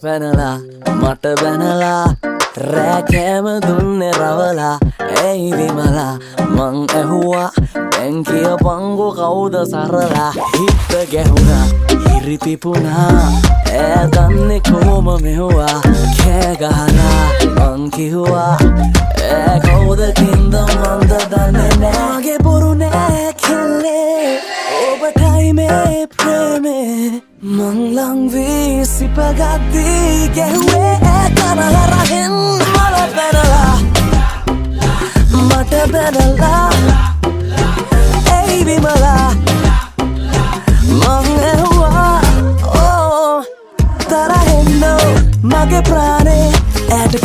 පැනලා මට බැනලා රෑ කෑම දුන්නේ රවලා ඇයි විමලා මං ඇහුවා දැන් කියපංගෝ කවුද සරලා හිත ගැහුණා ඉරි පිපුණා ඈ දන්නේ කොහොම මෙහුවා කෑ ගහලා මං කිව්වා ඈ කවුද කින්ද මන්ද දන්නේ නෑ මගේ බොරු නෑ කෙල්ලේ ඔබටයි මේ ප්‍රේමේ මං ලං වී සිපගද්දී ගැහුවේ ඈ කනහරහෙන් මල පැනලා මට බැනලා ඇයි විමලා මං ඇහුවා තරහෙන් නෝ මගේ ප්‍රාණේ ඇට